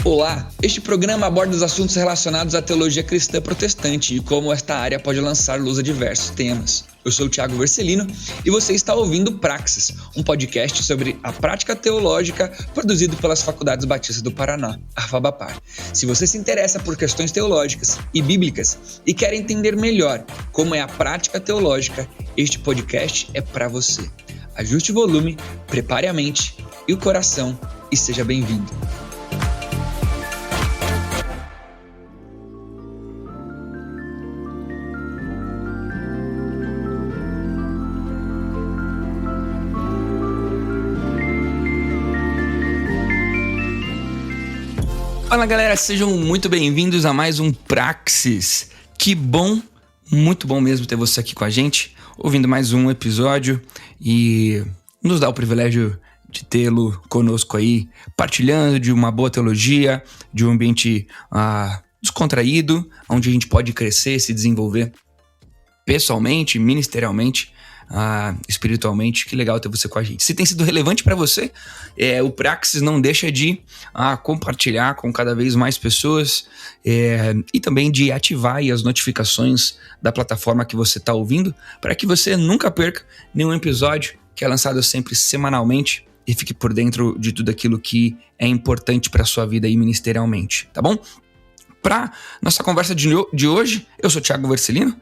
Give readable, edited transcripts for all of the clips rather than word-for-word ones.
Olá, este programa aborda os assuntos relacionados à teologia cristã protestante e como esta área pode lançar luz a diversos temas. Eu sou o Thiago Vercelino e você está ouvindo Praxis, um podcast sobre a prática teológica produzido pelas Faculdades Batistas do Paraná, a FABAPAR. Se você se interessa por questões teológicas e bíblicas e quer entender melhor como é a prática teológica, este podcast é para você. Ajuste o volume, prepare a mente e o coração e seja bem-vindo. Fala galera, sejam muito bem-vindos a mais um Praxis. Que bom, muito bom mesmo ter você aqui com a gente, ouvindo mais um episódio e nos dá o privilégio de tê-lo conosco aí, partilhando de uma boa teologia, de um ambiente descontraído, onde a gente pode crescer, se desenvolver pessoalmente, ministerialmente, espiritualmente. Que legal ter você com a gente. Se tem sido relevante para você, o Praxis não deixa de compartilhar com cada vez mais pessoas e também de ativar aí as notificações da plataforma que você está ouvindo, para que você nunca perca nenhum episódio que é lançado sempre semanalmente e fique por dentro de tudo aquilo que é importante para a sua vida aí ministerialmente, tá bom? Para nossa conversa de hoje, eu sou o Thiago Vercelino,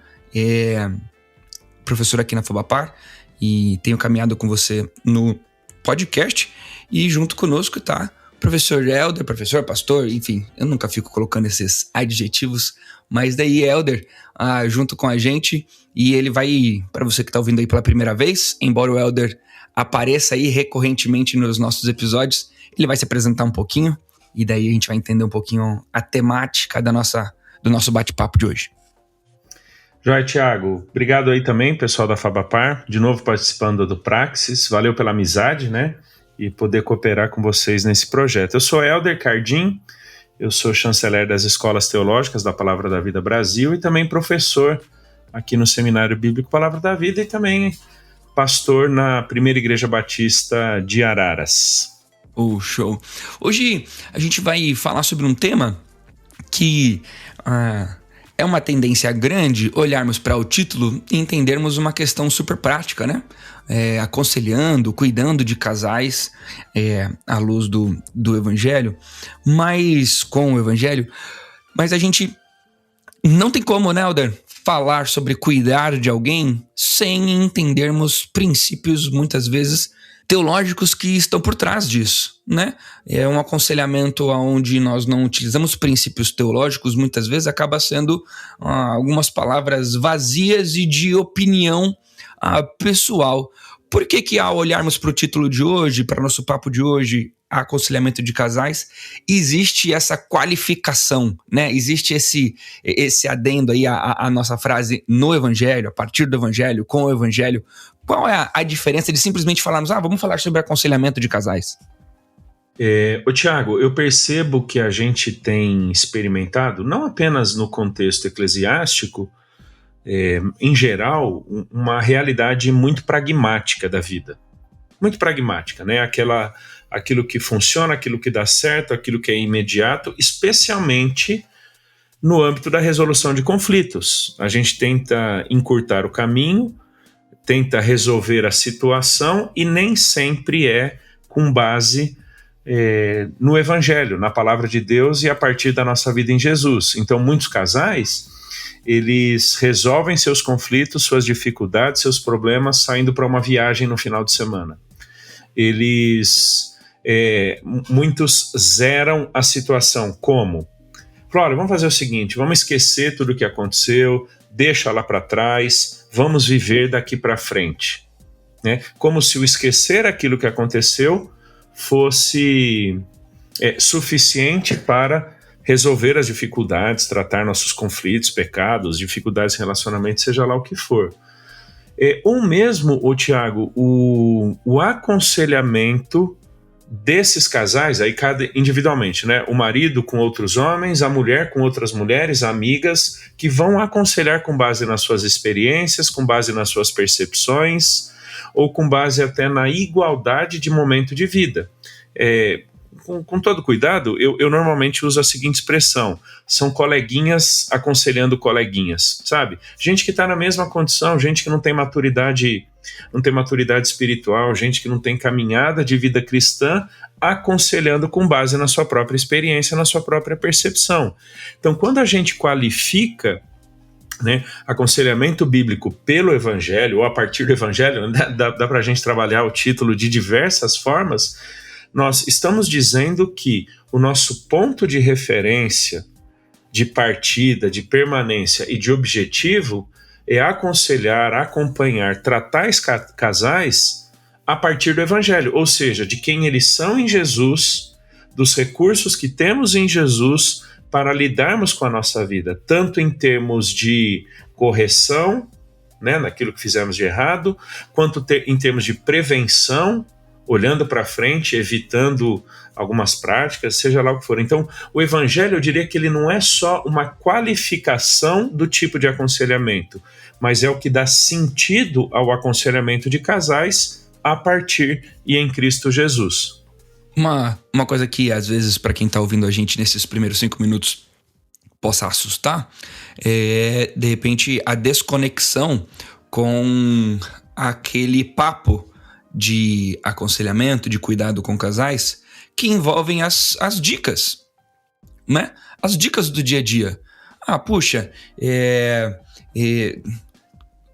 professor aqui na FABAPAR, e tenho caminhado com você no podcast, e junto conosco tá o professor Helder, professor, pastor, enfim, eu nunca fico colocando esses adjetivos, mas daí Helder junto com a gente, e ele vai, para você que tá ouvindo aí pela primeira vez, embora o Helder apareça aí recorrentemente nos nossos episódios, ele vai se apresentar um pouquinho, e daí a gente vai entender um pouquinho a temática do nosso bate-papo de hoje. Joia, Thiago. Obrigado aí também, pessoal da FABAPAR, de novo participando do Praxis. Valeu pela amizade, né? E poder cooperar com vocês nesse projeto. Eu sou Helder Cardim, eu sou chanceler das Escolas Teológicas da Palavra da Vida Brasil e também professor aqui no Seminário Bíblico Palavra da Vida e também pastor na Primeira Igreja Batista de Araras. Show! Hoje a gente vai falar sobre um tema que é uma tendência grande olharmos para o título e entendermos uma questão super prática, né? Aconselhando, cuidando de casais à luz do Evangelho, com o Evangelho, mas a gente não tem como, né, Helder, falar sobre cuidar de alguém sem entendermos princípios, muitas vezes, teológicos que estão por trás disso, né? É um aconselhamento onde nós não utilizamos princípios teológicos, muitas vezes acaba sendo algumas palavras vazias e de opinião pessoal. Por que ao olharmos para o título de hoje, para o nosso papo de hoje, aconselhamento de casais, existe essa qualificação, né? Existe esse adendo aí à nossa frase no Evangelho, a partir do Evangelho, com o Evangelho. Qual é a diferença de simplesmente falarmos, vamos falar sobre aconselhamento de casais? Thiago, eu percebo que a gente tem experimentado, não apenas no contexto eclesiástico, em geral, uma realidade muito pragmática da vida. Muito pragmática, né? Aquilo que funciona, aquilo que dá certo, aquilo que é imediato, especialmente no âmbito da resolução de conflitos. A gente tenta encurtar o caminho, tenta resolver a situação e nem sempre é com base no Evangelho, na Palavra de Deus e a partir da nossa vida em Jesus. Então, muitos casais, eles resolvem seus conflitos, suas dificuldades, seus problemas saindo para uma viagem no final de semana. Muitos zeram a situação como? Olha, vamos fazer o seguinte, vamos esquecer tudo o que aconteceu, deixa lá para trás, vamos viver daqui para frente, né? Como se o esquecer aquilo que aconteceu fosse suficiente para resolver as dificuldades, tratar nossos conflitos, pecados, dificuldades de relacionamento, seja lá o que for. Ou mesmo, Thiago, o aconselhamento desses casais, aí individualmente, né? O marido com outros homens, a mulher com outras mulheres, amigas, que vão aconselhar com base nas suas experiências, com base nas suas percepções, ou com base até na igualdade de momento de vida. com todo cuidado, eu normalmente uso a seguinte expressão: são coleguinhas aconselhando coleguinhas, sabe? Gente que está na mesma condição, gente que não tem maturidade espiritual, gente que não tem caminhada de vida cristã, aconselhando com base na sua própria experiência, na sua própria percepção. Então, quando a gente qualifica, né, aconselhamento bíblico pelo Evangelho, ou a partir do Evangelho, dá para a gente trabalhar o título de diversas formas. Nós estamos dizendo que o nosso ponto de referência, de partida, de permanência e de objetivo é aconselhar, acompanhar, tratar esses casais a partir do Evangelho, ou seja, de quem eles são em Jesus, dos recursos que temos em Jesus para lidarmos com a nossa vida, tanto em termos de correção, né, naquilo que fizemos de errado, quanto em termos de prevenção, olhando para frente, evitando algumas práticas, seja lá o que for. Então, o Evangelho, eu diria que ele não é só uma qualificação do tipo de aconselhamento, mas é o que dá sentido ao aconselhamento de casais a partir e em Cristo Jesus. Uma coisa que, às vezes, para quem está ouvindo a gente nesses primeiros 5 minutos possa assustar, é, de repente, a desconexão com aquele papo de aconselhamento, de cuidado com casais, que envolvem as dicas, né? As dicas do dia a dia. Puxa,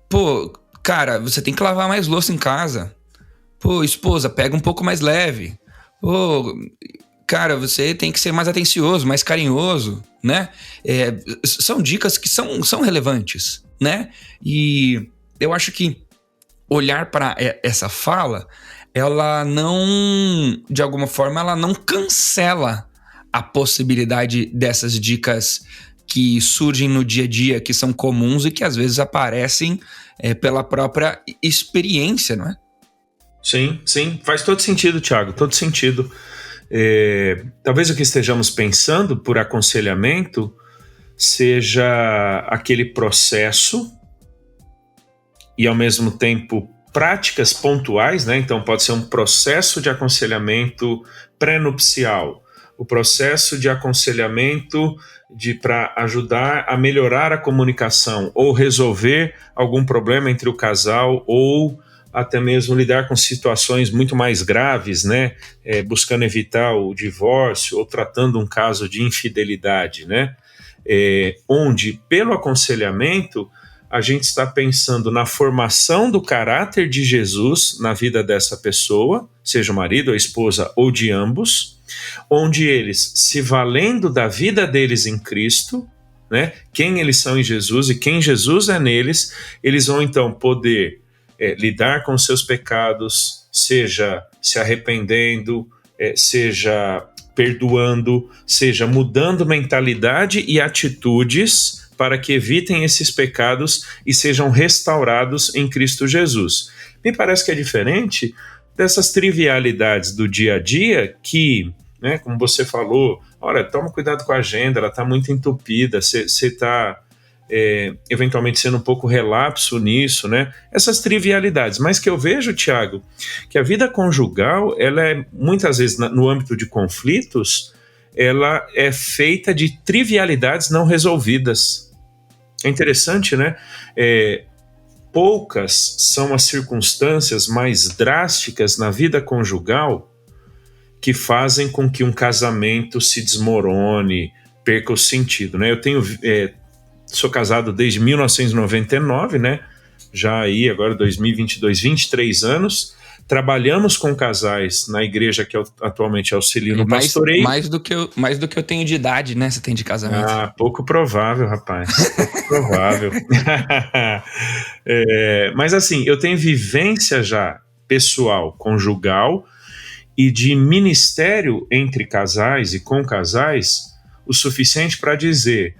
pô, cara, você tem que lavar mais louça em casa. Pô, esposa, pega um pouco mais leve. Pô, cara, você tem que ser mais atencioso, mais carinhoso, né? São dicas que são relevantes, né? E eu acho que olhar para essa fala, ela não, de alguma forma, ela não cancela a possibilidade dessas dicas que surgem no dia a dia, que são comuns e que às vezes aparecem pela própria experiência, não é? Sim, faz todo sentido, Thiago, todo sentido. Talvez o que estejamos pensando por aconselhamento seja aquele processo e, ao mesmo tempo, práticas pontuais, né? Então, pode ser um processo de aconselhamento pré-nupcial, o processo de aconselhamento para ajudar a melhorar a comunicação ou resolver algum problema entre o casal ou até mesmo lidar com situações muito mais graves, né? Buscando evitar o divórcio ou tratando um caso de infidelidade, né? Onde, pelo aconselhamento, a gente está pensando na formação do caráter de Jesus na vida dessa pessoa, seja o marido, a esposa ou de ambos, onde eles, se valendo da vida deles em Cristo, né, quem eles são em Jesus e quem Jesus é neles, eles vão então poder lidar com seus pecados, seja se arrependendo, seja perdoando, seja mudando mentalidade e atitudes para que evitem esses pecados e sejam restaurados em Cristo Jesus. Me parece que é diferente dessas trivialidades do dia a dia que, né, como você falou, olha, toma cuidado com a agenda, ela está muito entupida, você está eventualmente sendo um pouco relapso nisso, né? Essas trivialidades, mas que eu vejo, Tiago, que a vida conjugal, ela é muitas vezes no âmbito de conflitos, ela é feita de trivialidades não resolvidas. É interessante, né? Poucas são as circunstâncias mais drásticas na vida conjugal que fazem com que um casamento se desmorone, perca o sentido, né? Eu sou casado desde 1999, né? Já aí, agora 2022, 23 anos. Trabalhamos com casais na igreja que eu atualmente auxilio no pastoreio. Mais do que eu tenho de idade, né? Você tem de casamento. Pouco provável, rapaz. Pouco provável. Mas assim, eu tenho vivência já pessoal, conjugal e de ministério entre casais e com casais o suficiente para dizer...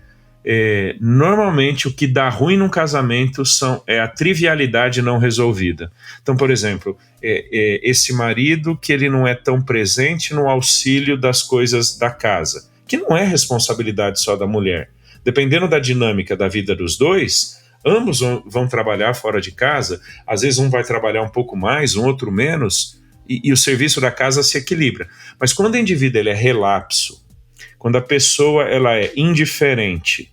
normalmente o que dá ruim num casamento é a trivialidade não resolvida. Então, por exemplo, esse marido que ele não é tão presente no auxílio das coisas da casa, que não é responsabilidade só da mulher. Dependendo da dinâmica da vida dos dois, ambos vão trabalhar fora de casa, às vezes um vai trabalhar um pouco mais, um outro menos, e o serviço da casa se equilibra. Mas quando o indivíduo ele é relapso, quando a pessoa ela é indiferente,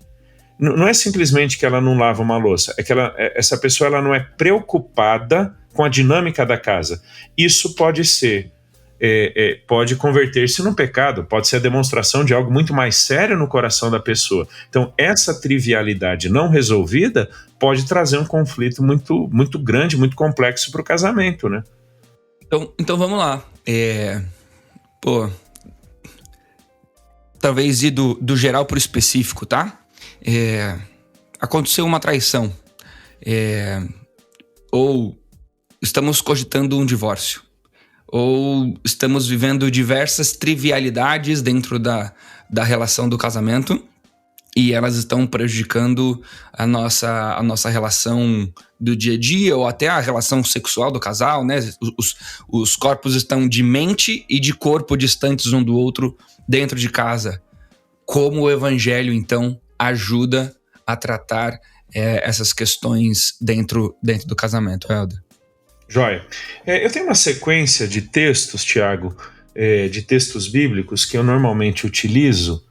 não é simplesmente que ela não lava uma louça, é que essa pessoa ela não é preocupada com a dinâmica da casa. Isso pode ser, pode converter-se num pecado, pode ser a demonstração de algo muito mais sério no coração da pessoa. Então, essa trivialidade não resolvida pode trazer um conflito muito, muito grande, muito complexo para o casamento, né? Então vamos lá. Talvez ir do geral para o específico, tá? Aconteceu uma traição. Ou estamos cogitando um divórcio. Ou estamos vivendo diversas trivialidades dentro da relação do casamento e elas estão prejudicando a nossa relação do dia a dia ou até a relação sexual do casal, né? Os corpos estão de mente e de corpo distantes um do outro dentro de casa. Como o evangelho, então, ajuda a tratar essas questões dentro do casamento, Helder? Joia. Eu tenho uma sequência de textos, Tiago, de textos bíblicos que eu normalmente utilizo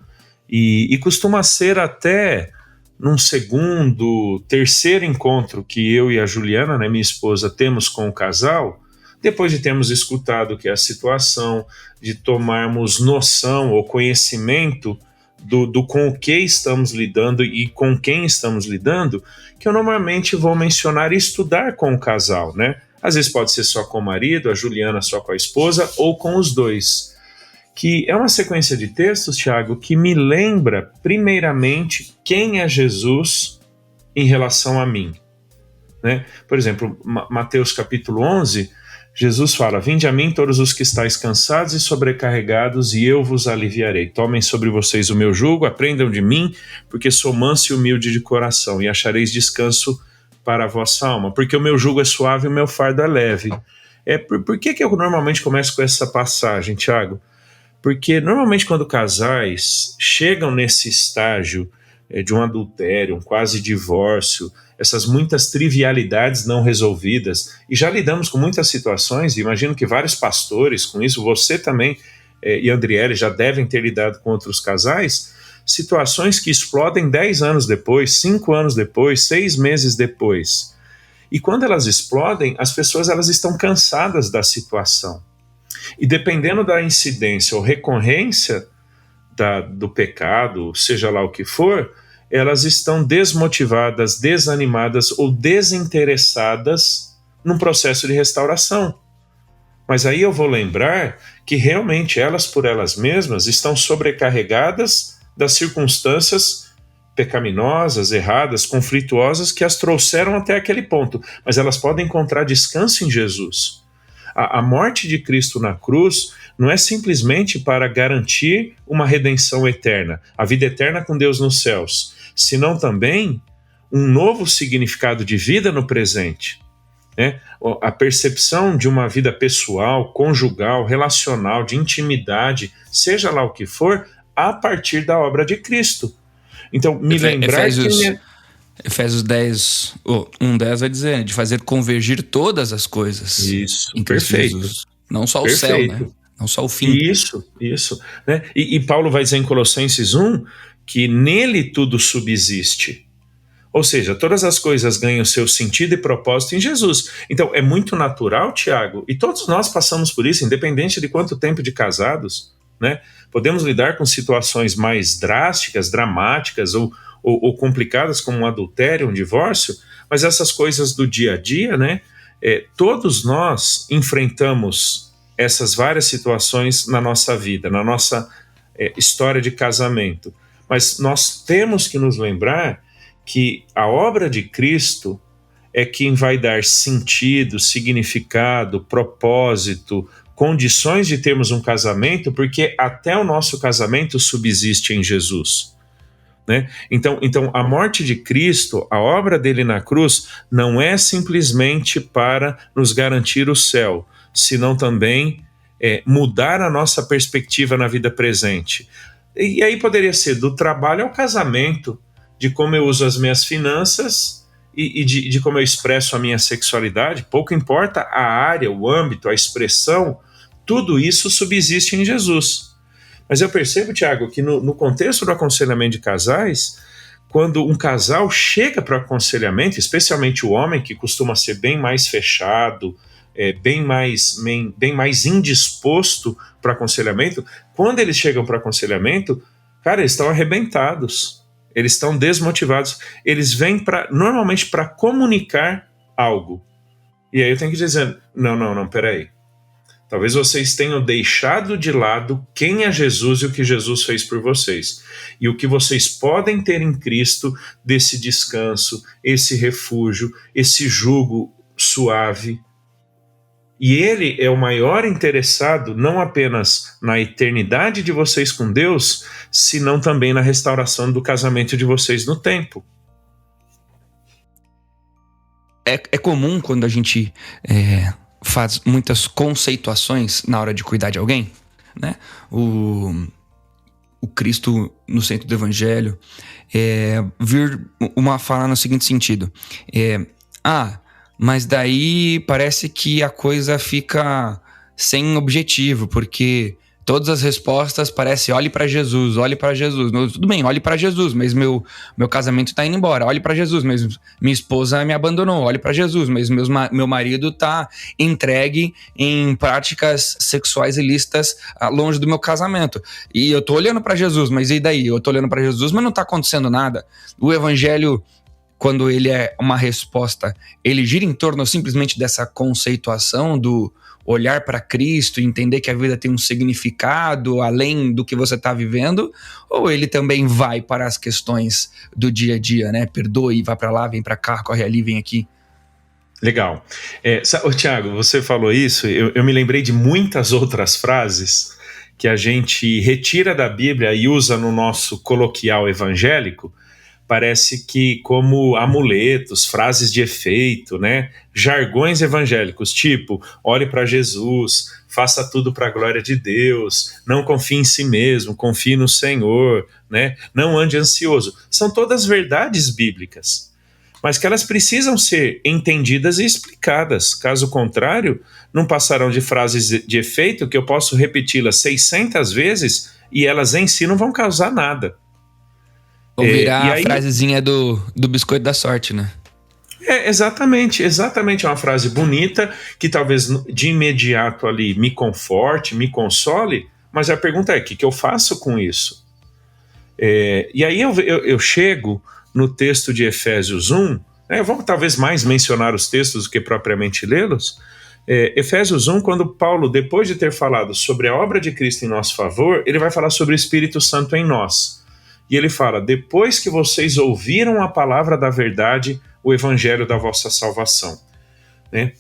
e costuma ser até num segundo, terceiro encontro que eu e a Juliana, né, minha esposa, temos com o casal, depois de termos escutado que é a situação, de tomarmos noção ou conhecimento do com o que estamos lidando e com quem estamos lidando, que eu normalmente vou mencionar e estudar com o casal, né? Às vezes pode ser só com o marido, a Juliana só com a esposa, ou com os dois. Que é uma sequência de textos, Tiago, que me lembra, primeiramente, quem é Jesus em relação a mim. Né? Por exemplo, Mateus capítulo 11, Jesus fala: vinde a mim todos os que estáis cansados e sobrecarregados, e eu vos aliviarei. Tomem sobre vocês o meu jugo, aprendam de mim, porque sou manso e humilde de coração, e achareis descanso para a vossa alma, porque o meu jugo é suave e o meu fardo é leve. Por que eu normalmente começo com essa passagem, Tiago? Porque normalmente quando casais chegam nesse estágio de um adultério, um quase divórcio, essas muitas trivialidades não resolvidas, e já lidamos com muitas situações, e imagino que vários pastores com isso, você também e Andriele já devem ter lidado com outros casais, situações que explodem 10 anos depois, 5 anos depois, 6 meses depois. E quando elas explodem, as pessoas elas estão cansadas da situação. E dependendo da incidência ou recorrência do pecado, seja lá o que for, elas estão desmotivadas, desanimadas ou desinteressadas num processo de restauração. Mas aí eu vou lembrar que realmente elas por elas mesmas estão sobrecarregadas das circunstâncias pecaminosas, erradas, conflituosas que as trouxeram até aquele ponto. Mas elas podem encontrar descanso em Jesus. A morte de Cristo na cruz não é simplesmente para garantir uma redenção eterna, a vida eterna com Deus nos céus, senão também um novo significado de vida no presente. Né? A percepção de uma vida pessoal, conjugal, relacional, de intimidade, seja lá o que for, a partir da obra de Cristo. Então, me lembrar que... Efésios 10, 1:10 vai dizer, de fazer convergir todas as coisas. Isso, em Cristo perfeito. Jesus. Não só o Perfeito. céu, né? Não só o fim. Isso. Né? E Paulo vai dizer em Colossenses 1 que nele tudo subsiste. Ou seja, todas as coisas ganham seu sentido e propósito em Jesus. Então, é muito natural, Tiago, e todos nós passamos por isso, independente de quanto tempo de casados, né? Podemos lidar com situações mais drásticas, dramáticas ou complicadas como um adultério, um divórcio, mas essas coisas do dia a dia, né? Todos nós enfrentamos essas várias situações na nossa vida, na nossa história de casamento. Mas nós temos que nos lembrar que a obra de Cristo é quem vai dar sentido, significado, propósito, condições de termos um casamento, porque até o nosso casamento subsiste em Jesus. Né? Então, a morte de Cristo, a obra dele na cruz, não é simplesmente para nos garantir o céu, senão também mudar a nossa perspectiva na vida presente. E aí poderia ser do trabalho ao casamento, de como eu uso as minhas finanças e de como eu expresso a minha sexualidade, pouco importa a área, o âmbito, a expressão, tudo isso subsiste em Jesus. Mas eu percebo, Tiago, que no contexto do aconselhamento de casais, quando um casal chega para o aconselhamento, especialmente o homem, que costuma ser bem mais fechado, bem mais indisposto para o aconselhamento, quando eles chegam para o aconselhamento, cara, eles estão arrebentados, eles estão desmotivados, eles vêm normalmente para comunicar algo. E aí eu tenho que dizer, não, peraí. Talvez vocês tenham deixado de lado quem é Jesus e o que Jesus fez por vocês. E o que vocês podem ter em Cristo desse descanso, esse refúgio, esse jugo suave. E Ele é o maior interessado não apenas na eternidade de vocês com Deus, senão também na restauração do casamento de vocês no tempo. É comum quando a gente faz muitas conceituações na hora de cuidar de alguém, né? O Cristo no centro do Evangelho vir uma fala no seguinte sentido: mas daí parece que a coisa fica sem objetivo, porque todas as respostas parecem olhe para Jesus. Tudo bem, olhe para Jesus, mas meu casamento tá indo embora. Olhe para Jesus, mas minha esposa me abandonou. Olhe para Jesus, mas meu marido tá entregue em práticas sexuais ilícitas longe do meu casamento. E eu tô olhando para Jesus, mas e daí? Eu tô olhando para Jesus, mas não tá acontecendo nada. O Evangelho, quando ele é uma resposta, ele gira em torno simplesmente dessa conceituação do olhar para Cristo e entender que a vida tem um significado além do que você está vivendo, ou ele também vai para as questões do dia a dia, né? Perdoe, vai para lá, vem para cá, corre ali, vem aqui. Legal. Tiago, você falou isso, eu me lembrei de muitas outras frases que a gente retira da Bíblia e usa no nosso coloquial evangélico, parece que como amuletos, frases de efeito, né? Jargões evangélicos, tipo, olhe para Jesus, faça tudo para a glória de Deus, não confie em si mesmo, confie no Senhor, né? Não ande ansioso. São todas verdades bíblicas, mas que elas precisam ser entendidas e explicadas. Caso contrário, não passarão de frases de efeito que eu posso repeti-las 600 vezes e elas em si não vão causar nada. Vão virar a frasezinha do biscoito da sorte, né? Exatamente. É uma frase bonita que talvez de imediato ali me conforte, me console, mas a pergunta é, o que eu faço com isso? E aí eu chego no texto de Efésios 1, vamos talvez mais mencionar os textos do que propriamente lê-los. Efésios 1, quando Paulo, depois de ter falado sobre a obra de Cristo em nosso favor, ele vai falar sobre o Espírito Santo em nós. E ele fala, depois que vocês ouviram a palavra da verdade, o evangelho da vossa salvação. Né?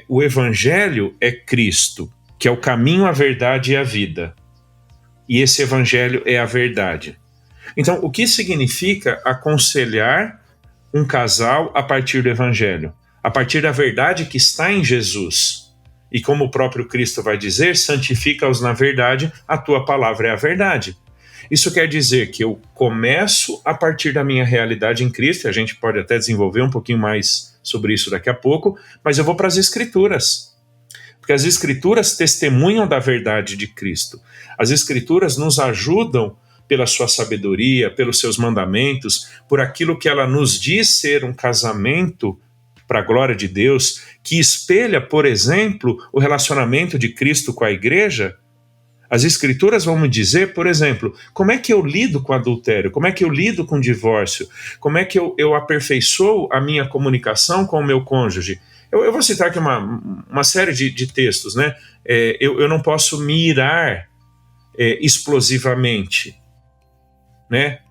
O evangelho é Cristo, que é o caminho, a verdade e a vida. E esse evangelho é a verdade. Então, o que significa aconselhar um casal a partir do evangelho? A partir da verdade que está em Jesus. E como o próprio Cristo vai dizer, santifica-os na verdade, a tua palavra é a verdade. Isso quer dizer que eu começo a partir da minha realidade em Cristo, e a gente pode até desenvolver um pouquinho mais sobre isso daqui a pouco, mas eu vou para as Escrituras. Porque as Escrituras testemunham da verdade de Cristo. As Escrituras nos ajudam pela sua sabedoria, pelos seus mandamentos, por aquilo que ela nos diz ser um casamento para a glória de Deus, que espelha, por exemplo, o relacionamento de Cristo com a igreja. As Escrituras vão me dizer, por exemplo, como é que eu lido com adultério, como é que eu lido com divórcio, como é que eu aperfeiçoo a minha comunicação com o meu cônjuge. Eu vou citar aqui uma série de textos, né? Eu não posso me irar explosivamente, né?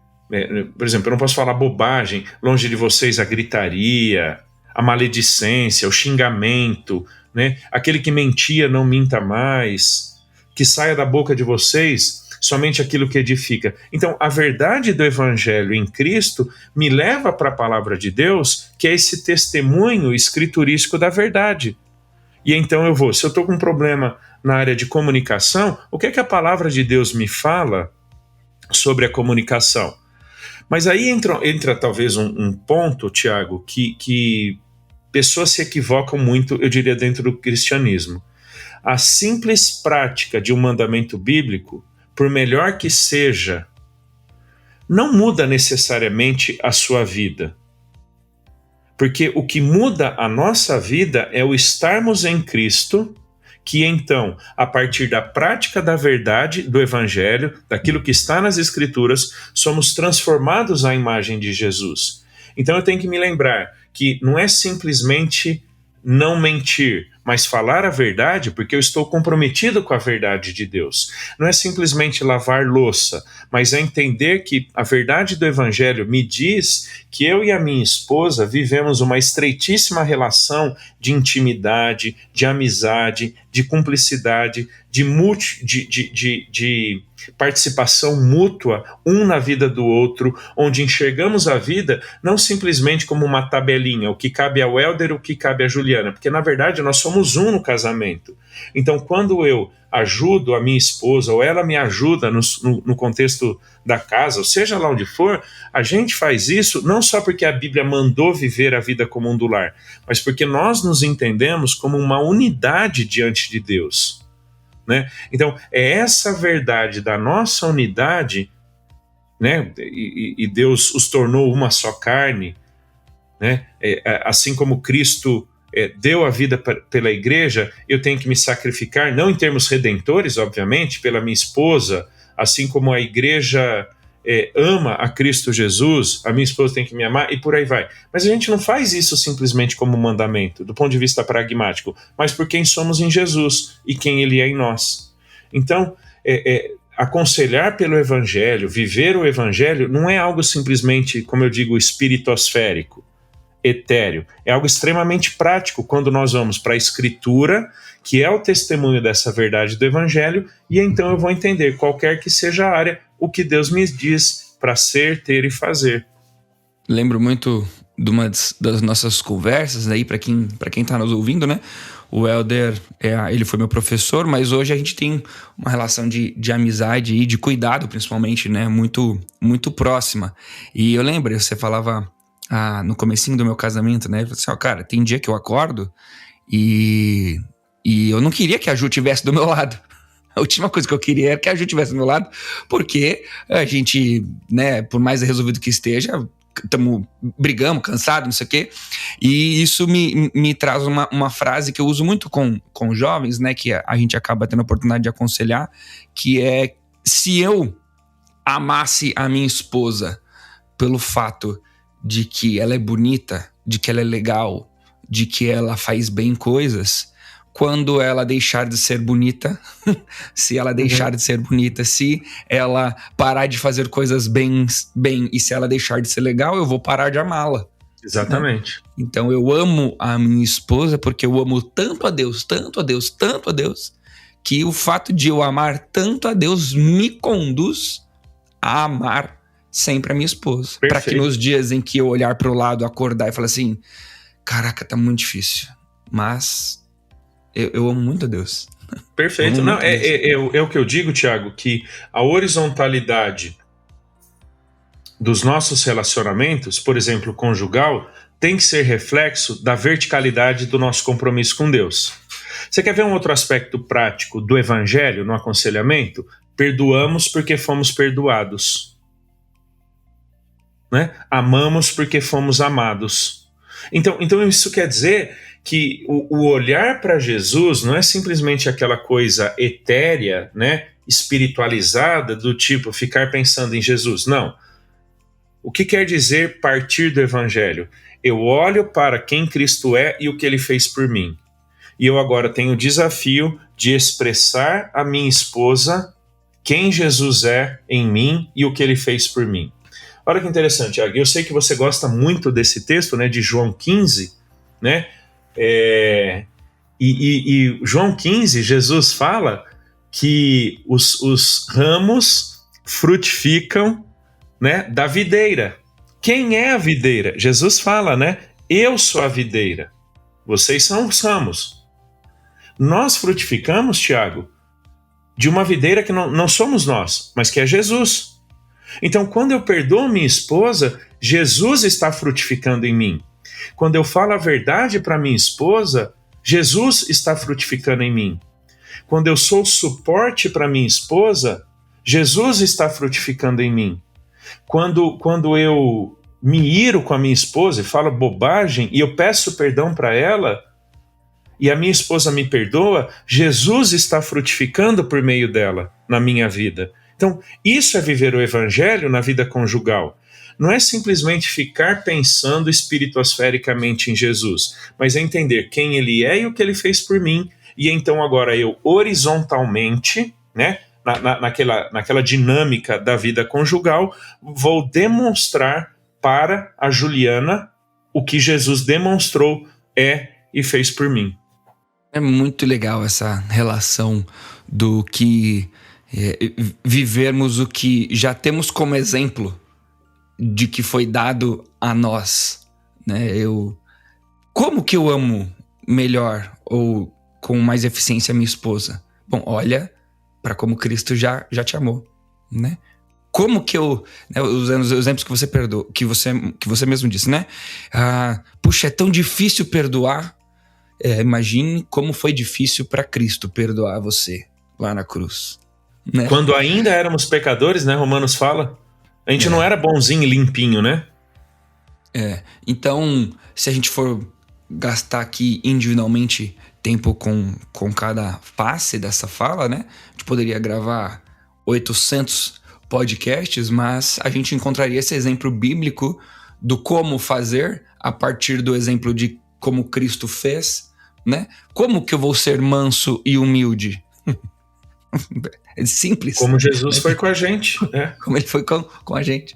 Por exemplo, eu não posso falar bobagem, longe de vocês a gritaria, a maledicência, o xingamento, né? Aquele que mentia não minta mais, que saia da boca de vocês somente aquilo que edifica. Então, a verdade do Evangelho em Cristo me leva para a palavra de Deus, que é esse testemunho escriturístico da verdade. E então se eu estou com um problema na área de comunicação, o que é que a palavra de Deus me fala sobre a comunicação? Mas aí entra talvez um ponto, Tiago, que pessoas se equivocam muito, eu diria, dentro do cristianismo. A simples prática de um mandamento bíblico, por melhor que seja, não muda necessariamente a sua vida. Porque o que muda a nossa vida é o estarmos em Cristo, que então, a partir da prática da verdade do Evangelho, daquilo que está nas Escrituras, somos transformados à imagem de Jesus. Então eu tenho que me lembrar que não é simplesmente não mentir, mas falar a verdade, porque eu estou comprometido com a verdade de Deus. Não é simplesmente lavar louça, mas é entender que a verdade do Evangelho me diz que eu e a minha esposa vivemos uma estreitíssima relação de intimidade, de amizade, de cumplicidade, de participação mútua, um na vida do outro, onde enxergamos a vida não simplesmente como uma tabelinha, o que cabe ao Helder, o que cabe à Juliana, porque na verdade nós somos um no casamento. Então quando eu ajudo a minha esposa, ou ela me ajuda no contexto da casa, ou seja lá onde for, a gente faz isso não só porque a Bíblia mandou viver a vida comum do lar, mas porque nós nos entendemos como uma unidade diante de Deus. Né? Então, é essa verdade da nossa unidade, né? E Deus os tornou uma só carne, né? Assim como Cristo deu a vida pela igreja, eu tenho que me sacrificar, não em termos redentores, obviamente, pela minha esposa, assim como a igreja ama a Cristo Jesus, a minha esposa tem que me amar, e por aí vai. Mas a gente não faz isso simplesmente como mandamento, do ponto de vista pragmático, mas por quem somos em Jesus e quem Ele é em nós. Então, aconselhar pelo Evangelho, viver o Evangelho, não é algo simplesmente, como eu digo, espiritosférico, etéreo. É algo extremamente prático quando nós vamos para a Escritura, que é o testemunho dessa verdade do Evangelho, e então eu vou entender, qualquer que seja a área, o que Deus me diz para ser, ter e fazer. Lembro muito de uma das nossas conversas aí, para quem está nos ouvindo, né? O Helder, ele foi meu professor, mas hoje a gente tem uma relação de amizade e de cuidado, principalmente, né? Muito, muito próxima. E eu lembro, você falava no comecinho do meu casamento, né? Eu falei assim, cara, tem dia que eu acordo e eu não queria que a Ju estivesse do meu lado. A última coisa que eu queria era que a Ju estivesse do meu lado, porque a gente, né, por mais resolvido que esteja, brigamos, cansados, não sei o quê. E isso me traz uma frase que eu uso muito com jovens, né, que a gente acaba tendo a oportunidade de aconselhar, que é: se eu amasse a minha esposa pelo fato de que ela é bonita, de que ela é legal, de que ela faz bem coisas, quando ela deixar de ser bonita, se ela deixar de ser bonita, se ela parar de fazer coisas bem, e se ela deixar de ser legal, eu vou parar de amá-la. Exatamente. Né? Então eu amo a minha esposa porque eu amo tanto a Deus, tanto a Deus, tanto a Deus, que o fato de eu amar tanto a Deus me conduz a amar sempre a minha esposa. Para que nos dias em que eu olhar para o lado, acordar e falar assim, caraca, tá muito difícil, mas eu amo muito a Deus. Perfeito. Não, é o que eu digo, Tiago, que a horizontalidade dos nossos relacionamentos, por exemplo, conjugal, tem que ser reflexo da verticalidade do nosso compromisso com Deus. Você quer ver um outro aspecto prático do Evangelho no aconselhamento? Perdoamos porque fomos perdoados. Né? Amamos porque fomos amados. Então isso quer dizer que o olhar para Jesus não é simplesmente aquela coisa etérea, né, espiritualizada, do tipo ficar pensando em Jesus. Não. O que quer dizer partir do Evangelho? Eu olho para quem Cristo é e o que Ele fez por mim. E eu agora tenho o desafio de expressar à minha esposa quem Jesus é em mim e o que Ele fez por mim. Olha que interessante, Thiago. Eu sei que você gosta muito desse texto, né, de João 15, né? E João 15, Jesus fala que os ramos frutificam, né, da videira. Quem é a videira? Jesus fala, né? Eu sou a videira. Vocês são os ramos. Nós frutificamos, Tiago, de uma videira que não somos nós, mas que é Jesus. Então, quando eu perdoo minha esposa, Jesus está frutificando em mim. Quando eu falo a verdade para minha esposa, Jesus está frutificando em mim. Quando eu sou suporte para minha esposa, Jesus está frutificando em mim. Quando eu me iro com a minha esposa e falo bobagem e eu peço perdão para ela e a minha esposa me perdoa, Jesus está frutificando por meio dela na minha vida. Então, isso é viver o evangelho na vida conjugal. Não é simplesmente ficar pensando espiritosfericamente em Jesus, mas é entender quem ele é e o que ele fez por mim. E então agora eu horizontalmente, né, naquela dinâmica da vida conjugal, vou demonstrar para a Juliana o que Jesus demonstrou e fez por mim. É muito legal essa relação do que vivermos o que já temos como exemplo de que foi dado a nós, né? Como que eu amo melhor ou com mais eficiência a minha esposa? Bom, olha para como Cristo já te amou, né? Como que eu, né, usando os exemplos que você perdoou, que você mesmo disse, né? Puxa, é tão difícil perdoar. Imagine como foi difícil para Cristo perdoar você lá na cruz, né? Quando ainda éramos pecadores, né? Romanos fala. A gente não era bonzinho e limpinho, né? Então, se a gente for gastar aqui individualmente tempo com cada face dessa fala, né? A gente poderia gravar 800 podcasts, mas a gente encontraria esse exemplo bíblico do como fazer a partir do exemplo de como Cristo fez, né? Como que eu vou ser manso e humilde? É simples. Como Jesus foi com a gente. Como ele foi com a gente.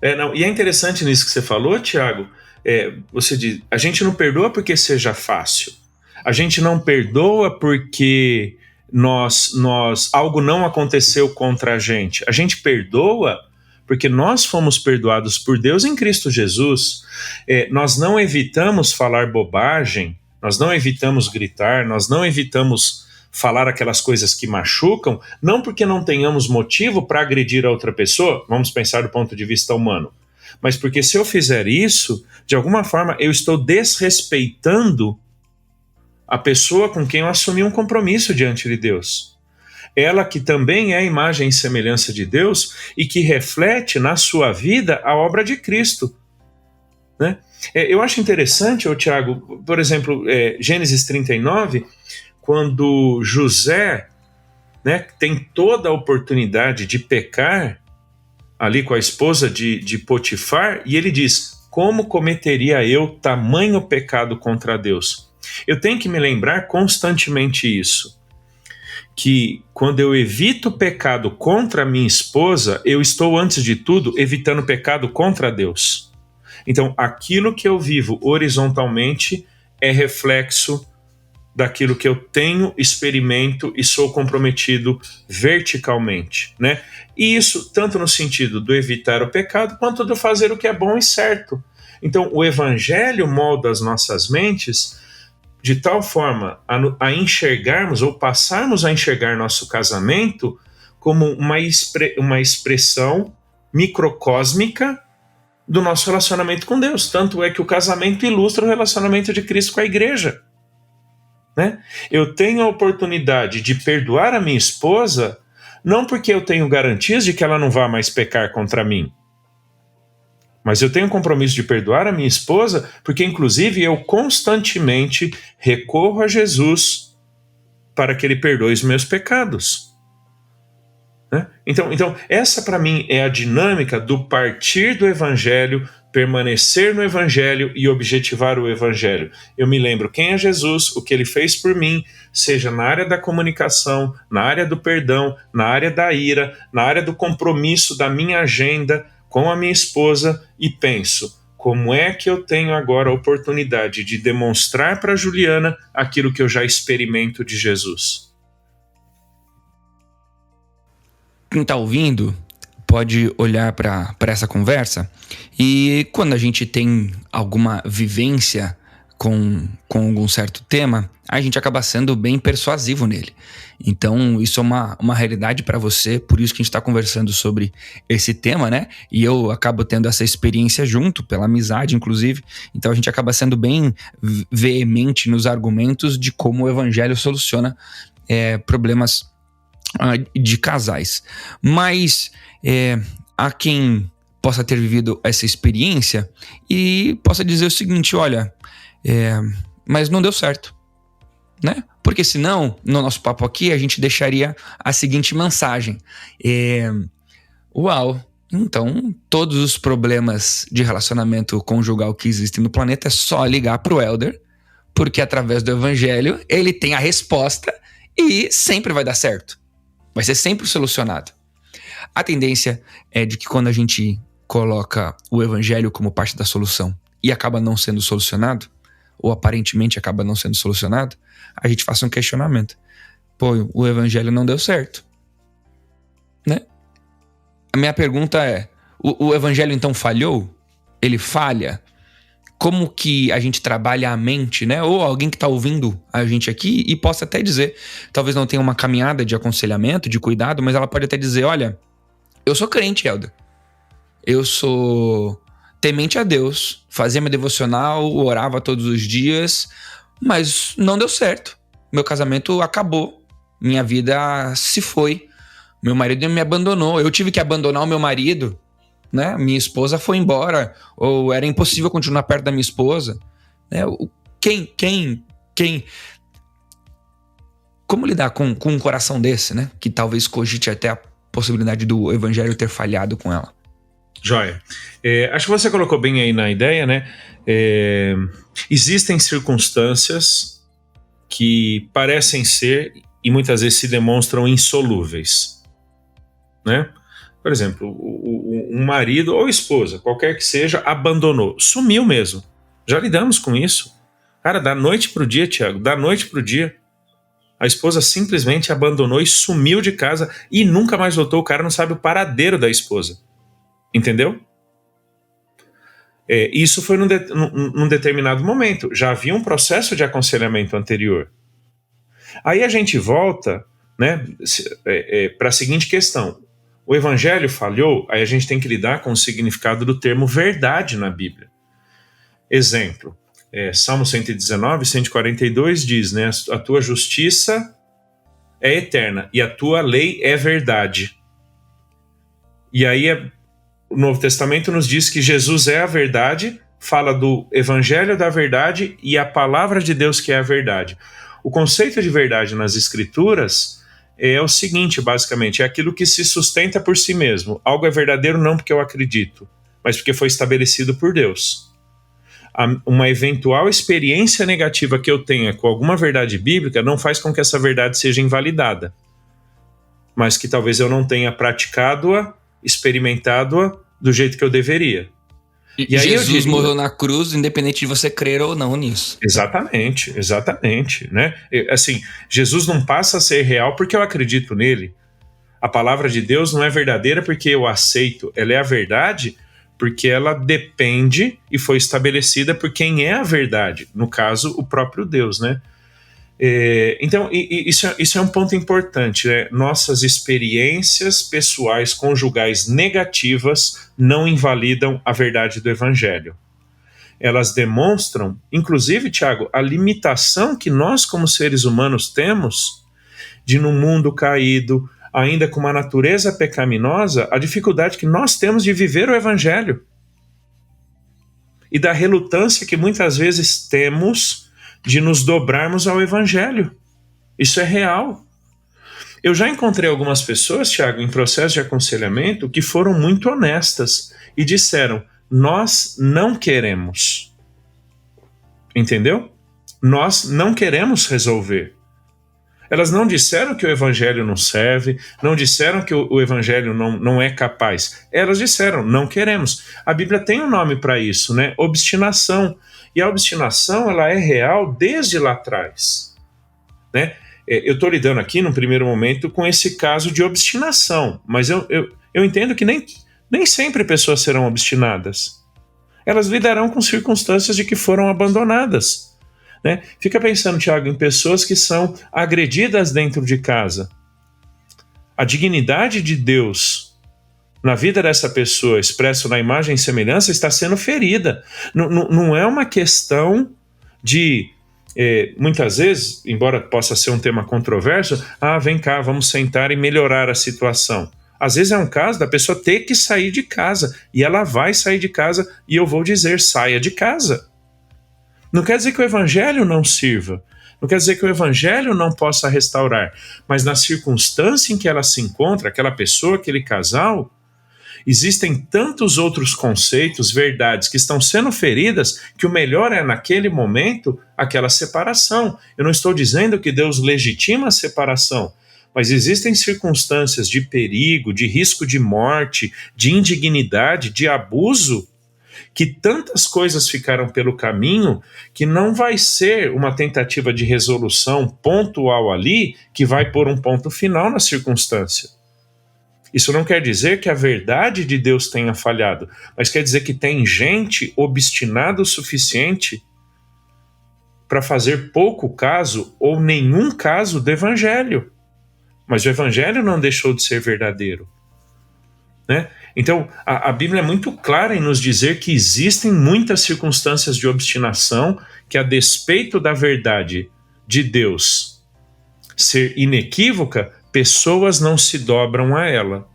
E é interessante nisso que você falou, Tiago. Você diz, a gente não perdoa porque seja fácil. A gente não perdoa porque algo não aconteceu contra a gente. A gente perdoa porque nós fomos perdoados por Deus em Cristo Jesus. Nós não evitamos falar bobagem, nós não evitamos gritar, nós não evitamos falar aquelas coisas que machucam, não porque não tenhamos motivo para agredir a outra pessoa, vamos pensar do ponto de vista humano, mas porque se eu fizer isso, de alguma forma eu estou desrespeitando a pessoa com quem eu assumi um compromisso diante de Deus. Ela que também é a imagem e semelhança de Deus e que reflete na sua vida a obra de Cristo, né? Eu acho interessante, Tiago, por exemplo, Gênesis 39, quando José, né, tem toda a oportunidade de pecar ali com a esposa de Potifar, e ele diz, como cometeria eu tamanho pecado contra Deus? Eu tenho que me lembrar constantemente isso, que quando eu evito pecado contra a minha esposa, eu estou, antes de tudo, evitando pecado contra Deus. Então, aquilo que eu vivo horizontalmente é reflexo daquilo que eu tenho, experimento e sou comprometido verticalmente, né? E isso tanto no sentido do evitar o pecado, quanto do fazer o que é bom e certo. Então, o Evangelho molda as nossas mentes de tal forma a enxergarmos ou passarmos a enxergar nosso casamento como uma expressão microcósmica do nosso relacionamento com Deus. Tanto é que o casamento ilustra o relacionamento de Cristo com a igreja, né? Eu tenho a oportunidade de perdoar a minha esposa, não porque eu tenho garantias de que ela não vá mais pecar contra mim, mas eu tenho o compromisso de perdoar a minha esposa, porque inclusive eu constantemente recorro a Jesus para que ele perdoe os meus pecados, né? Então essa para mim é a dinâmica do partir do Evangelho, permanecer no Evangelho e objetivar o Evangelho. Eu me lembro quem é Jesus, o que ele fez por mim, seja na área da comunicação, na área do perdão, na área da ira, na área do compromisso da minha agenda com a minha esposa, e penso, como é que eu tenho agora a oportunidade de demonstrar para Juliana aquilo que eu já experimento de Jesus? Quem está ouvindo pode olhar para essa conversa e quando a gente tem alguma vivência com algum certo tema, a gente acaba sendo bem persuasivo nele. Então, isso é uma realidade para você, por isso que a gente está conversando sobre esse tema, né? E eu acabo tendo essa experiência junto, pela amizade, inclusive. Então, a gente acaba sendo bem veemente nos argumentos de como o evangelho soluciona problemas de casais. Mas há quem possa ter vivido essa experiência e possa dizer o seguinte: olha, mas não deu certo, né? Porque senão, no nosso papo aqui, a gente deixaria a seguinte mensagem: uau, então todos os problemas de relacionamento conjugal que existem no planeta é só ligar pro Elder, porque através do evangelho ele tem a resposta e sempre vai dar certo, vai ser sempre solucionado. A tendência é de que quando a gente coloca o evangelho como parte da solução e acaba não sendo solucionado, ou aparentemente acaba não sendo solucionado, a gente faça um questionamento. Pô, o evangelho não deu certo, né? A minha pergunta é, o evangelho então falhou? Ele falha? Como que a gente trabalha a mente, né? Ou alguém que está ouvindo a gente aqui e possa até dizer, talvez não tenha uma caminhada de aconselhamento, de cuidado, mas ela pode até dizer: olha, eu sou crente, Helder. Eu sou temente a Deus, fazia meu devocional, orava todos os dias, mas não deu certo. Meu casamento acabou, minha vida se foi, meu marido me abandonou, eu tive que abandonar o meu marido, né? Minha esposa foi embora, ou era impossível continuar perto da minha esposa, né? Como lidar com um coração desse, né? Que talvez cogite até a possibilidade do evangelho ter falhado com ela. Joia. Acho que você colocou bem aí na ideia, né? Existem circunstâncias que parecem ser e muitas vezes se demonstram insolúveis, né? Por exemplo, um marido ou esposa, qualquer que seja, abandonou, sumiu mesmo. Já lidamos com isso. Cara, da noite pro dia, Tiago, da noite pro dia. A esposa simplesmente abandonou e sumiu de casa e nunca mais voltou. O cara não sabe o paradeiro da esposa. Entendeu? Isso foi num determinado momento. Já havia um processo de aconselhamento anterior. Aí a gente volta, né, para a seguinte questão. O evangelho falhou, aí a gente tem que lidar com o significado do termo verdade na Bíblia. Exemplo, Salmo 119, 142 diz, né, a tua justiça é eterna e a tua lei é verdade. E aí o Novo Testamento nos diz que Jesus é a verdade, fala do evangelho da verdade e a palavra de Deus que é a verdade. O conceito de verdade nas Escrituras é o seguinte, basicamente, é aquilo que se sustenta por si mesmo. Algo é verdadeiro não porque eu acredito, mas porque foi estabelecido por Deus. Uma eventual experiência negativa que eu tenha com alguma verdade bíblica não faz com que essa verdade seja invalidada, mas que talvez eu não tenha praticado-a, experimentado-a do jeito que eu deveria. E aí Jesus morreu na cruz, independente de você crer ou não nisso. Exatamente, né? Assim, Jesus não passa a ser real porque eu acredito nele. A palavra de Deus não é verdadeira porque eu aceito. Ela é a verdade porque ela depende e foi estabelecida por quem é a verdade. No caso, o próprio Deus, né? Então, isso é um ponto importante, né? Nossas experiências pessoais conjugais negativas não invalidam a verdade do Evangelho. Elas demonstram, inclusive, Tiago, a limitação que nós, como seres humanos, temos de, num mundo caído, ainda com uma natureza pecaminosa, a dificuldade que nós temos de viver o Evangelho. E da relutância que muitas vezes temos de nos dobrarmos ao Evangelho. Isso é real. Eu já encontrei algumas pessoas, Tiago, em processo de aconselhamento, que foram muito honestas e disseram: nós não queremos. Entendeu? Nós não queremos resolver. Elas não disseram que o Evangelho não serve, não disseram que o Evangelho não é capaz. Elas disseram: não queremos. A Bíblia tem um nome para isso, né? Obstinação. E a obstinação, ela é real desde lá atrás, né? Eu estou lidando aqui, num primeiro momento, com esse caso de obstinação, mas eu entendo que nem sempre pessoas serão obstinadas. Elas lidarão com circunstâncias de que foram abandonadas. né? Fica pensando, Tiago, em pessoas que são agredidas dentro de casa. A dignidade de Deus na vida dessa pessoa, expresso na imagem e semelhança, está sendo ferida. Não é uma questão de, muitas vezes, embora possa ser um tema controverso, vem cá, vamos sentar e melhorar a situação. Às vezes é um caso da pessoa ter que sair de casa, e ela vai sair de casa, e eu vou dizer, saia de casa. Não quer dizer que o evangelho não sirva, não quer dizer que o evangelho não possa restaurar, mas na circunstância em que ela se encontra, aquela pessoa, aquele casal, existem tantos outros conceitos, verdades que estão sendo feridas, que o melhor é, naquele momento, aquela separação. Eu não estou dizendo que Deus legitima a separação, mas existem circunstâncias de perigo, de risco de morte, de indignidade, de abuso, que tantas coisas ficaram pelo caminho, que não vai ser uma tentativa de resolução pontual ali, que vai pôr um ponto final na circunstância. Isso não quer dizer que a verdade de Deus tenha falhado, mas quer dizer que tem gente obstinada o suficiente para fazer pouco caso ou nenhum caso do evangelho. Mas o evangelho não deixou de ser verdadeiro, né? Então, a Bíblia é muito clara em nos dizer que existem muitas circunstâncias de obstinação que, a despeito da verdade de Deus ser inequívoca, pessoas não se dobram a ela.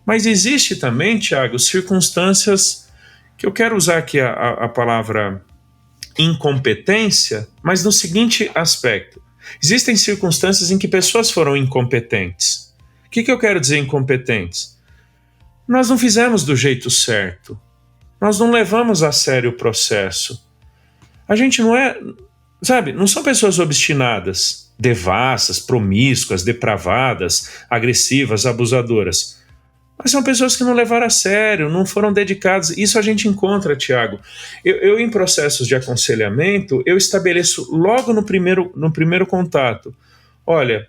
Mas existe também, Tiago, circunstâncias que eu quero usar aqui a palavra incompetência, mas no seguinte aspecto. Existem circunstâncias em que pessoas foram incompetentes. O que eu quero dizer incompetentes? Nós não fizemos do jeito certo. Nós não levamos a sério o processo. A gente não é, sabe, não são pessoas obstinadas, devassas, promíscuas, depravadas, agressivas, abusadoras. Mas são pessoas que não levaram a sério, não foram dedicadas. Isso a gente encontra, Tiago. Eu em processos de aconselhamento, eu estabeleço logo no primeiro contato. Olha,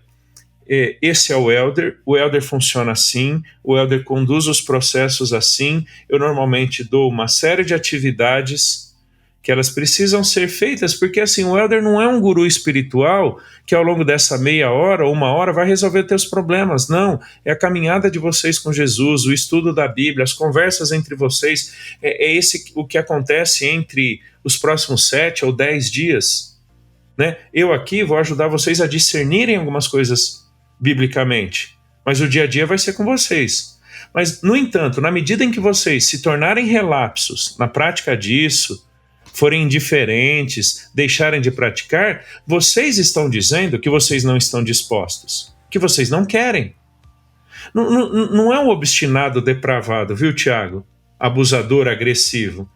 esse é o elder funciona assim, o elder conduz os processos assim, eu normalmente dou uma série de atividades que elas precisam ser feitas, porque assim, o elder não é um guru espiritual que ao longo dessa meia hora ou uma hora vai resolver teus problemas, não, é a caminhada de vocês com Jesus, o estudo da Bíblia, as conversas entre vocês, é esse o que acontece entre os próximos 7 ou 10 dias, né? Eu aqui vou ajudar vocês a discernirem algumas coisas biblicamente, mas o dia a dia vai ser com vocês. Mas, no entanto, na medida em que vocês se tornarem relapsos na prática disso, forem indiferentes, deixarem de praticar, vocês estão dizendo que vocês não estão dispostos, que vocês não querem. Não é um obstinado depravado, viu, Tiago? Abusador, agressivo.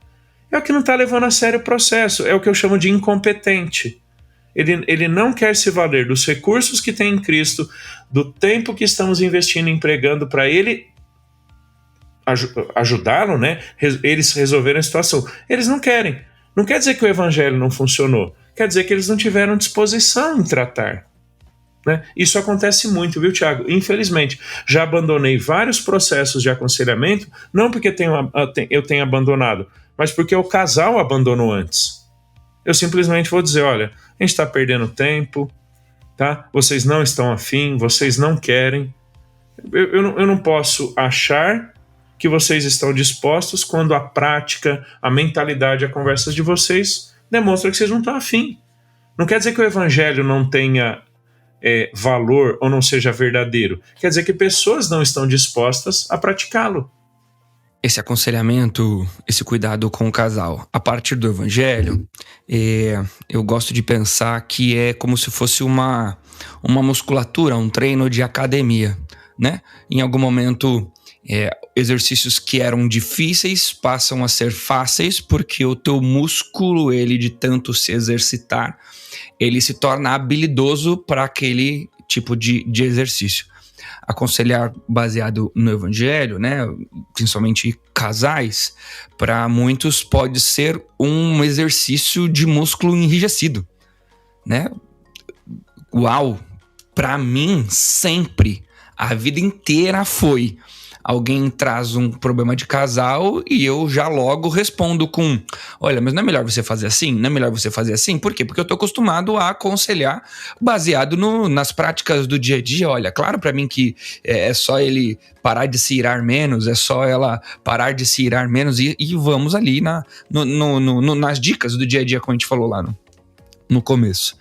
É o que não está levando a sério o processo, é o que eu chamo de incompetente. Ele não quer se valer dos recursos que tem em Cristo, do tempo que estamos investindo, empregando para ele ajudá-lo, né? Eles resolverem a situação. Eles não querem. Não quer dizer que o evangelho não funcionou, quer dizer que eles não tiveram disposição em tratar, né? Isso acontece muito, viu, Tiago? Infelizmente, já abandonei vários processos de aconselhamento, não porque eu tenha abandonado, mas porque o casal abandonou antes. Eu simplesmente vou dizer, olha, a gente está perdendo tempo, tá? Vocês não estão afim, vocês não querem. Eu não posso achar que vocês estão dispostos quando a prática, a mentalidade, a conversa de vocês demonstra que vocês não estão afim. Não quer dizer que o evangelho não tenha valor ou não seja verdadeiro. Quer dizer que pessoas não estão dispostas a praticá-lo. Esse aconselhamento, esse cuidado com o casal, a partir do evangelho, eu gosto de pensar que é como se fosse uma musculatura, um treino de academia, né? Em algum momento, exercícios que eram difíceis passam a ser fáceis porque o teu músculo, ele de tanto se exercitar, ele se torna habilidoso para aquele tipo de exercício. Aconselhar baseado no evangelho, né, principalmente casais, para muitos pode ser um exercício de músculo enrijecido, né? Uau! Para mim, sempre, a vida inteira foi alguém traz um problema de casal e eu já logo respondo com: olha, mas não é melhor você fazer assim? Não é melhor você fazer assim? Por quê? Porque eu tô acostumado a aconselhar baseado nas práticas do dia a dia. Olha, claro pra mim que é só ele parar de se irar menos, é só ela parar de se irar menos e vamos ali nas dicas do dia a dia, como a gente falou lá no começo.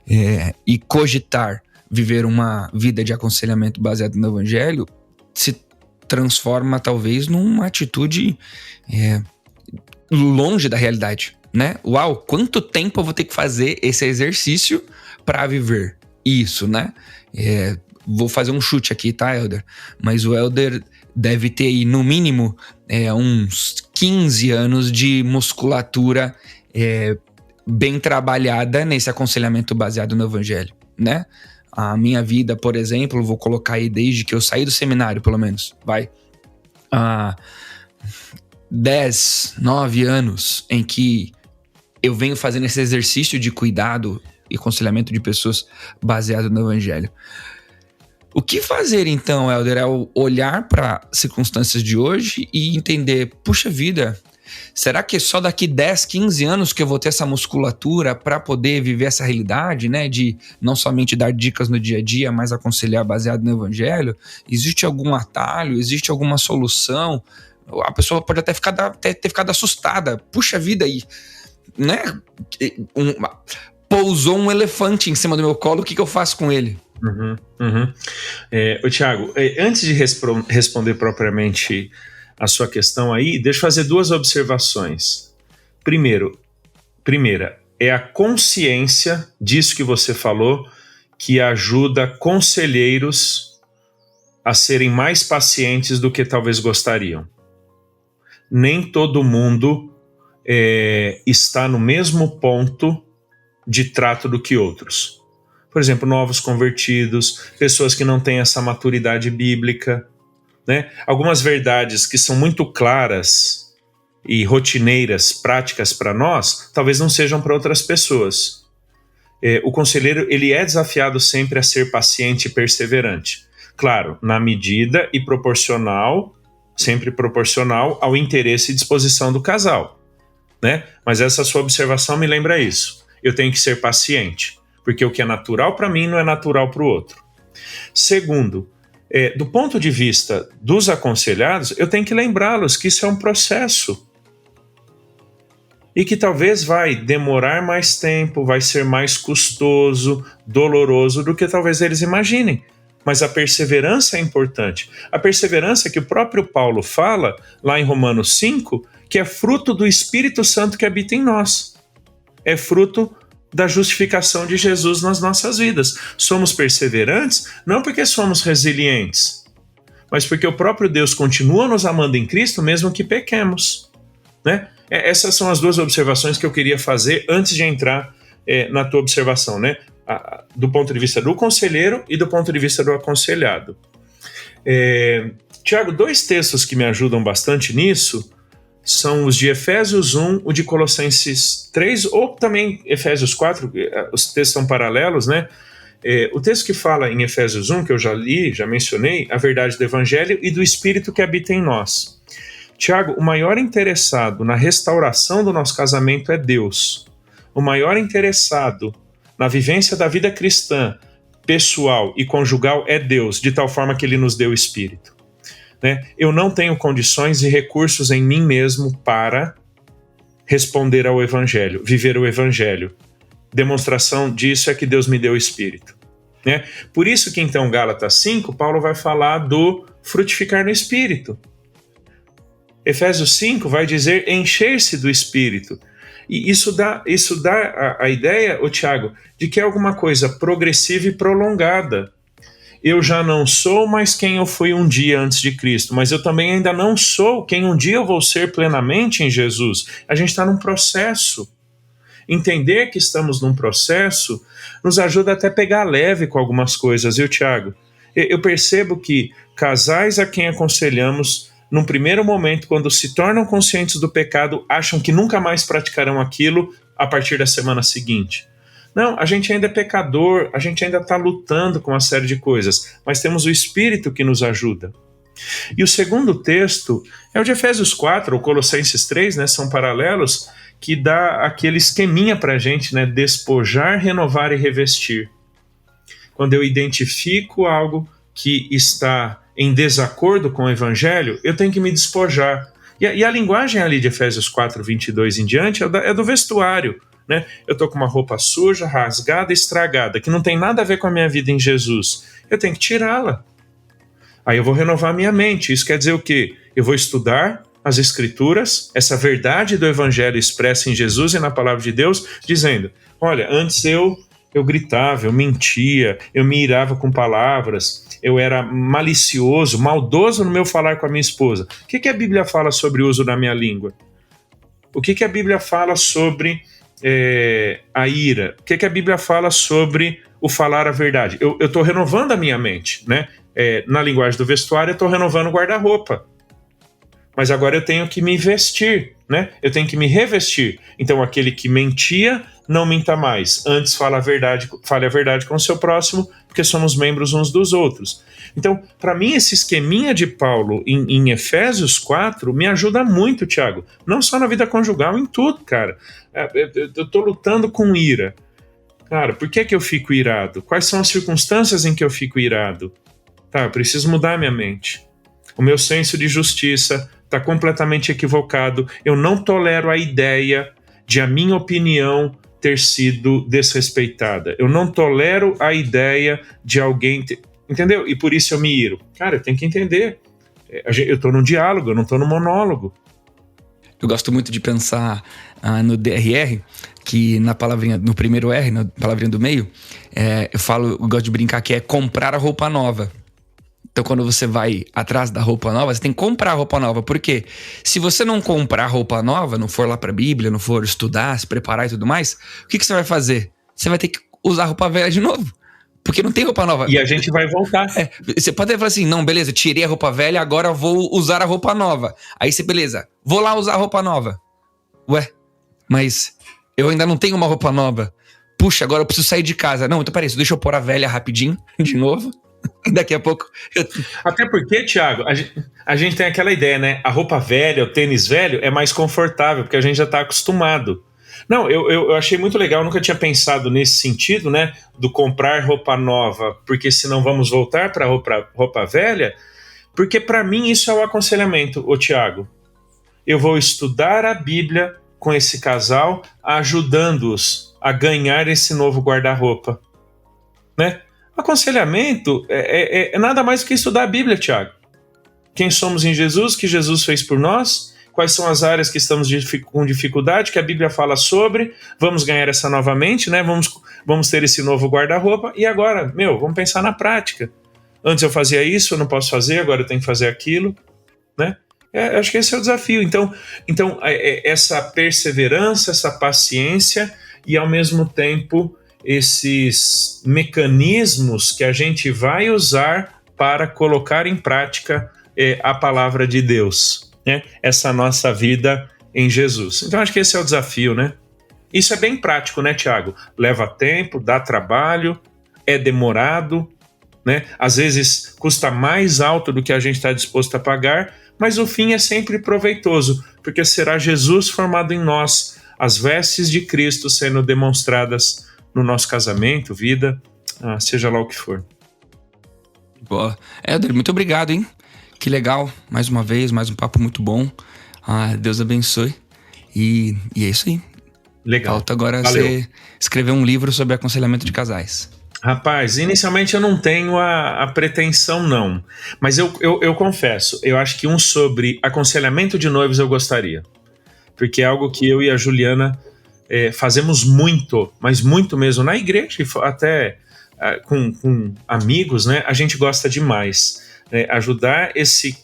E cogitar viver uma vida de aconselhamento baseado no evangelho se transforma talvez numa atitude longe da realidade, né? Uau, quanto tempo eu vou ter que fazer esse exercício para viver isso, né? Vou fazer um chute aqui, tá, Helder? Mas o Helder deve ter aí, no mínimo, uns 15 anos de musculatura bem trabalhada nesse aconselhamento baseado no evangelho, né? A minha vida, por exemplo, vou colocar aí desde que eu saí do seminário, pelo menos, vai. 10, 9 anos em que eu venho fazendo esse exercício de cuidado e aconselhamento de pessoas baseado no evangelho. O que fazer então, Helder, é olhar para circunstâncias de hoje e entender, puxa vida, será que é só daqui 10, 15 anos que eu vou ter essa musculatura para poder viver essa realidade, né? De não somente dar dicas no dia a dia, mas aconselhar baseado no evangelho? Existe algum atalho? Existe alguma solução? A pessoa pode até ter ficado assustada. Puxa vida aí, né? Pousou um elefante em cima do meu colo, o que eu faço com ele? Tiago, antes de responder propriamente a sua questão aí, deixa eu fazer 2 observações. Primeira, é a consciência disso que você falou que ajuda conselheiros a serem mais pacientes do que talvez gostariam. Nem todo mundo está no mesmo ponto de trato do que outros. Por exemplo, novos convertidos, pessoas que não têm essa maturidade bíblica, né? Algumas verdades que são muito claras e rotineiras, práticas para nós, talvez não sejam para outras pessoas. O conselheiro, ele é desafiado sempre a ser paciente e perseverante. Claro, na medida e sempre proporcional ao interesse e disposição do casal, né? Mas essa sua observação me lembra isso. Eu tenho que ser paciente, porque o que é natural para mim não é natural para o outro. Segundo, do ponto de vista dos aconselhados, eu tenho que lembrá-los que isso é um processo e que talvez vai demorar mais tempo, vai ser mais custoso, doloroso do que talvez eles imaginem. Mas a perseverança é importante. A perseverança que o próprio Paulo fala lá em Romanos 5, que é fruto do Espírito Santo que habita em nós. É fruto da justificação de Jesus nas nossas vidas. Somos perseverantes não porque somos resilientes, mas porque o próprio Deus continua nos amando em Cristo mesmo que pequemos, né? Essas são as 2 observações que eu queria fazer antes de entrar na tua observação, né? Do ponto de vista do conselheiro e do ponto de vista do aconselhado. Tiago, 2 textos que me ajudam bastante nisso são os de Efésios 1, o de Colossenses 3, ou também Efésios 4, os textos são paralelos, né? O texto que fala em Efésios 1, que eu já li, já mencionei, a verdade do Evangelho e do Espírito que habita em nós. Tiago, o maior interessado na restauração do nosso casamento é Deus. O maior interessado na vivência da vida cristã, pessoal e conjugal é Deus, de tal forma que Ele nos deu o Espírito. Né? Eu não tenho condições e recursos em mim mesmo para responder ao Evangelho, viver o Evangelho. Demonstração disso é que Deus me deu o Espírito. Né? Por isso que então Gálatas 5, Paulo vai falar do frutificar no Espírito. Efésios 5 vai dizer encher-se do Espírito. E isso dá a ideia, Tiago, de que é alguma coisa progressiva e prolongada. Eu já não sou mais quem eu fui um dia antes de Cristo, mas eu também ainda não sou quem um dia eu vou ser plenamente em Jesus. A gente está num processo. Entender que estamos num processo nos ajuda até a pegar leve com algumas coisas, viu, Tiago? Eu percebo que casais a quem aconselhamos, num primeiro momento, quando se tornam conscientes do pecado, acham que nunca mais praticarão aquilo a partir da semana seguinte. Não, a gente ainda é pecador, a gente ainda está lutando com uma série de coisas, mas temos o Espírito que nos ajuda. E o segundo texto é o de Efésios 4 ou Colossenses 3, né, são paralelos, que dá aquele esqueminha para a gente, né, despojar, renovar e revestir. Quando eu identifico algo que está em desacordo com o Evangelho, eu tenho que me despojar. E a linguagem ali de Efésios 4, 22 em diante é do vestuário. Né? Eu estou com uma roupa suja, rasgada, estragada, que não tem nada a ver com a minha vida em Jesus. Eu tenho que tirá-la. Aí eu vou renovar minha mente. Isso quer dizer o quê? Eu vou estudar as Escrituras, essa verdade do Evangelho expressa em Jesus e na Palavra de Deus, dizendo, olha, antes eu gritava, eu mentia, eu me irava com palavras, eu era malicioso, maldoso no meu falar com a minha esposa. O que a Bíblia fala sobre o uso da minha língua? O que a Bíblia fala sobre a ira? O que a Bíblia fala sobre o falar a verdade? Eu estou renovando a minha mente, né? Na linguagem do vestuário, eu estou renovando o guarda-roupa. Mas agora eu tenho que me vestir, né? Eu tenho que me revestir. Então, aquele que mentia, não minta mais. Antes, fale a verdade com o seu próximo, porque somos membros uns dos outros. Então, para mim, esse esqueminha de Paulo em Efésios 4 me ajuda muito, Tiago. Não só na vida conjugal, em tudo, cara. Eu estou lutando com ira. Cara, por que eu fico irado? Quais são as circunstâncias em que eu fico irado? Tá, eu preciso mudar minha mente. O meu senso de justiça está completamente equivocado. Eu não tolero a ideia de a minha opinião ter sido desrespeitada. Eu não tolero a ideia de alguém... Entendeu? E por isso eu me iro. Cara, eu tenho que entender. Eu estou num diálogo, eu não estou num monólogo. Eu gosto muito de pensar no DRR, que na palavrinha, no primeiro R, na palavrinha do meio, eu gosto de brincar que é comprar a roupa nova. Então, quando você vai atrás da roupa nova, você tem que comprar a roupa nova. Por quê? Se você não comprar roupa nova, não for lá pra Bíblia, não for estudar, se preparar e tudo mais, o que você vai fazer? Você vai ter que usar roupa velha de novo. Porque não tem roupa nova. E a gente vai voltar. Você pode falar assim, não, beleza, tirei a roupa velha, agora vou usar a roupa nova. Aí você, beleza, vou lá usar a roupa nova. Ué, mas eu ainda não tenho uma roupa nova. Puxa, agora eu preciso sair de casa. Não, então peraí, deixa eu pôr a velha rapidinho, de novo. Daqui a pouco... Até porque, Thiago, a gente tem aquela ideia, né? A roupa velha, o tênis velho é mais confortável, porque a gente já está acostumado. Não, eu achei muito legal, eu nunca tinha pensado nesse sentido, né? Do comprar roupa nova, porque senão vamos voltar para roupa velha. Porque para mim isso é o aconselhamento, ô Thiago. Eu vou estudar a Bíblia com esse casal, ajudando-os a ganhar esse novo guarda-roupa, né? Aconselhamento é nada mais do que estudar a Bíblia, Tiago. Quem somos em Jesus, que Jesus fez por nós, quais são as áreas que estamos com dificuldade, que a Bíblia fala sobre, vamos ganhar essa novamente, né? Vamos ter esse novo guarda-roupa, e agora, vamos pensar na prática. Antes eu fazia isso, eu não posso fazer, agora eu tenho que fazer aquilo, né? Acho que esse é o desafio. Então essa perseverança, essa paciência e, ao mesmo tempo, esses mecanismos que a gente vai usar para colocar em prática a palavra de Deus, né? Essa nossa vida em Jesus. Então acho que esse é o desafio, né? Isso é bem prático, né, Tiago? Leva tempo, dá trabalho, é demorado, né? Às vezes custa mais alto do que a gente está disposto a pagar, mas o fim é sempre proveitoso, porque será Jesus formado em nós, as vestes de Cristo sendo demonstradas no nosso casamento, vida, seja lá o que for. Boa. Éder, muito obrigado, hein? Que legal, mais uma vez, mais um papo muito bom. Deus abençoe. E é isso aí. Legal. Falta agora você escrever um livro sobre aconselhamento de casais. Rapaz, inicialmente eu não tenho a pretensão, não. Mas eu confesso, eu acho que um sobre aconselhamento de noivos eu gostaria. Porque é algo que eu e a Juliana fazemos muito, mas muito mesmo. Na igreja, até com amigos, né? A gente gosta demais. Ajudar esse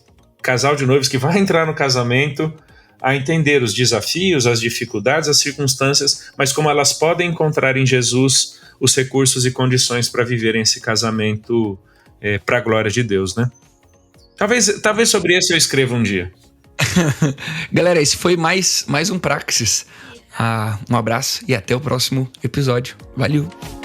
casal de noivos que vai entrar no casamento a entender os desafios, as dificuldades, as circunstâncias, mas como elas podem encontrar em Jesus os recursos e condições para viverem esse casamento para a glória de Deus, né? Talvez sobre isso eu escreva um dia. Galera, esse foi mais um Praxis. Um abraço e até o próximo episódio. Valeu!